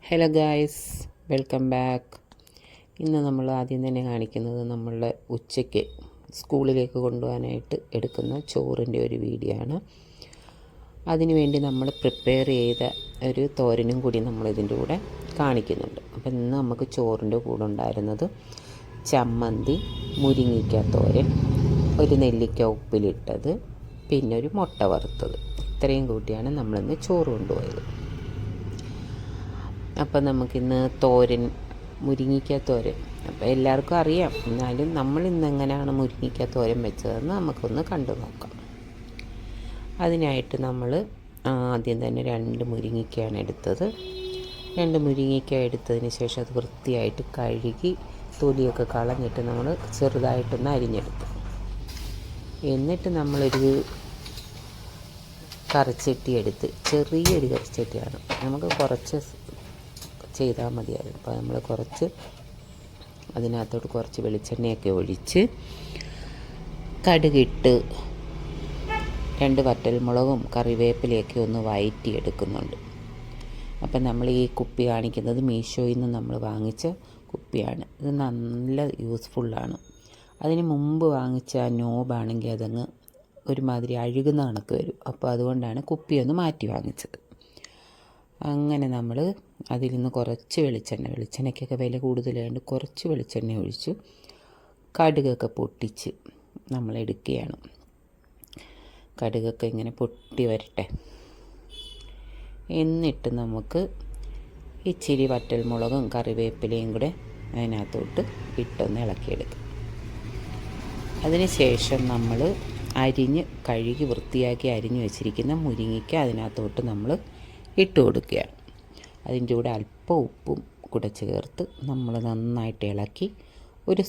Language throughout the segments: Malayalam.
Hello guys, welcome back. ഇന്ന് നമ്മൾ ആദ്യം തന്നെ കാണിക്കുന്നത് നമ്മളുടെ ഉച്ചയ്ക്ക് സ്കൂളിലേക്ക് കൊണ്ടുപോകാനായിട്ട് എടുക്കുന്ന ചോറിൻ്റെ ഒരു വീഡിയോ ആണ്. അതിനുവേണ്ടി നമ്മൾ പ്രിപ്പയർ ചെയ്ത ഒരു തോരനും കൂടി നമ്മളിതിൻ്റെ കൂടെ കാണിക്കുന്നുണ്ട്. അപ്പം ഇന്ന് നമുക്ക് ചോറിൻ്റെ കൂടെ ഉണ്ടായിരുന്നത് ചമ്മന്തി, മുരിങ്ങയ്ക്ക തോരൻ, ഒരു നെല്ലിക്ക ഉപ്പിലിട്ടത്, പിന്നെ ഒരു മുട്ട വറുത്തത്. ഇത്രയും കൂട്ടിയാണ് നമ്മളിന്ന് ചോറ് കൊണ്ടുപോയത്. അപ്പം നമുക്കിന്ന് തോരൻ, മുരിങ്ങയ്ക്ക തോരൻ, അപ്പോൾ എല്ലാവർക്കും അറിയാം, എന്നാലും നമ്മൾ ഇന്ന് എങ്ങനെയാണ് മുരിങ്ങയ്ക്ക തോരൻ വെച്ചതെന്ന് നമുക്കൊന്ന് കണ്ടു നോക്കാം. അതിനായിട്ട് നമ്മൾ ആദ്യം തന്നെ 2 മുരിങ്ങയ്ക്കയാണ് എടുത്തത്. 2 മുരിങ്ങയ്ക്ക എടുത്തതിന് ശേഷം അത് വൃത്തിയായിട്ട് കഴുകി തൊലിയൊക്കെ കളഞ്ഞിട്ട് നമ്മൾ ചെറുതായിട്ടൊന്ന് അരിഞ്ഞെടുത്തു. എന്നിട്ട് നമ്മളൊരു കറിച്ചട്ടി എടുത്ത്, ചെറിയൊരു കറിച്ചട്ടിയാണ്, നമുക്ക് കുറച്ച് ചെയ്താൽ മതിയായിരുന്നു. അപ്പോൾ നമ്മൾ അതിനകത്തോട്ട് കുറച്ച് വെളിച്ചെണ്ണയൊക്കെ ഒഴിച്ച് കടുകിട്ട് 2 വറ്റൽമുളകും കറിവേപ്പിലയൊക്കെ ഒന്ന് വഴറ്റിയെടുക്കുന്നുണ്ട്. അപ്പം നമ്മൾ ഈ കുപ്പി കാണിക്കുന്നത് മീഷോയിൽ നിന്ന് നമ്മൾ വാങ്ങിച്ച കുപ്പിയാണ്. ഇത് നല്ല യൂസ്ഫുള്ളാണ്. അതിന് മുമ്പ് വാങ്ങിച്ച നോബാണെങ്കിൽ അതങ്ങ് ഒരുമാതിരി അഴുകുന്ന കണക്ക് വരും. അപ്പോൾ അതുകൊണ്ടാണ് കുപ്പിയൊന്ന് മാറ്റി വാങ്ങിച്ചത്. അങ്ങനെ നമ്മൾ അതിൽ നിന്ന് കുറച്ച് വെളിച്ചെണ്ണയ്ക്കൊക്കെ വില കൂടുതലായതുകൊണ്ട് കുറച്ച് വെളിച്ചെണ്ണ ഒഴിച്ചു കടുകൊക്കെ പൊട്ടിച്ച് നമ്മൾ എടുക്കുകയാണ്. കടുകൊക്കെ ഇങ്ങനെ പൊട്ടി വരട്ടെ. എന്നിട്ട് നമുക്ക് ഇച്ചിരി വറ്റൽമുളകും കറിവേപ്പിലയും കൂടെ അതിനകത്തോട്ട് ഇട്ടൊന്ന് ഇളക്കിയെടുക്കും. അതിന് ശേഷം നമ്മൾ കഴുകി വൃത്തിയാക്കി അരിഞ്ഞ് വെച്ചിരിക്കുന്ന മുരിങ്ങയ്ക്ക അതിനകത്തോട്ട് നമ്മൾ ഇട്ട് കൊടുക്കുകയാണ്. അതിൻ്റെ കൂടെ അല്പം ഉപ്പും കൂടെ ചേർത്ത് നമ്മൾ നന്നായിട്ട് ഇളക്കി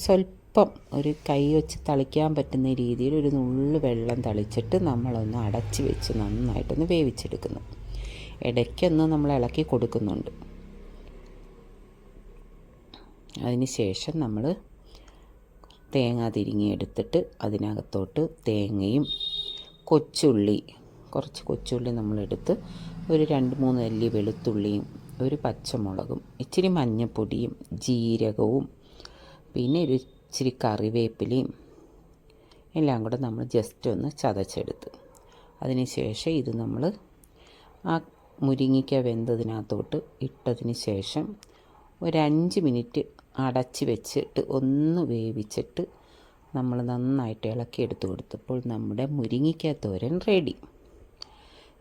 സ്വല്പം ഒരു കൈ വെച്ച് തളിക്കാൻ പറ്റുന്ന രീതിയിൽ ഒരു നുള്ളു വെള്ളം തളിച്ചിട്ട് നമ്മളൊന്ന് അടച്ച് വെച്ച് നന്നായിട്ടൊന്ന് വേവിച്ചെടുക്കുന്നു. ഇടയ്ക്കൊന്ന് നമ്മൾ ഇളക്കി കൊടുക്കുന്നുണ്ട്. അതിന് ശേഷം നമ്മൾ തേങ്ങ തിരിങ്ങിയെടുത്തിട്ട് അതിനകത്തോട്ട് തേങ്ങയും കുറച്ച് കൊച്ചുള്ളി നമ്മളെടുത്ത് ഒരു 2-3 അല്ലി വെളുത്തുള്ളിയും ഒരു പച്ചമുളകും ഇച്ചിരി മഞ്ഞൾപ്പൊടിയും ജീരകവും പിന്നെ ഒരു ഇച്ചിരി കറിവേപ്പിലയും എല്ലാം കൂടെ നമ്മൾ ജസ്റ്റ് ഒന്ന് ചതച്ചെടുത്ത് അതിന് ശേഷം ഇത് നമ്മൾ ആ മുരിങ്ങയ്ക്ക വെന്തതിനകത്തോട്ട് ഇട്ടതിന് ശേഷം ഒരു 5 മിനിറ്റ് അടച്ച് വെച്ചിട്ട് ഒന്ന് വേവിച്ചിട്ട് നമ്മൾ നന്നായിട്ട് ഇളക്കി എടുത്ത് കൊടുത്തപ്പോൾ നമ്മുടെ മുരിങ്ങയ്ക്ക തോരൻ റെഡി.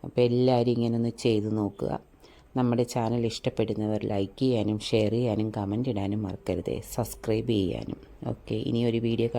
അപ്പോൾ എല്ലാവരും ഇങ്ങനെ ഒന്ന് ചെയ്ത് നോക്കുക. നമ്മുടെ ചാനൽ ഇഷ്ടപ്പെടുന്നവർ ലൈക്ക് ചെയ്യാനും ഷെയർ ചെയ്യാനും കമൻറ്റ് ഇടാനും മറക്കരുത്. സബ്സ്ക്രൈബ് ചെയ്യാനും. ഓക്കെ, ഇനി ഒരു വീഡിയോ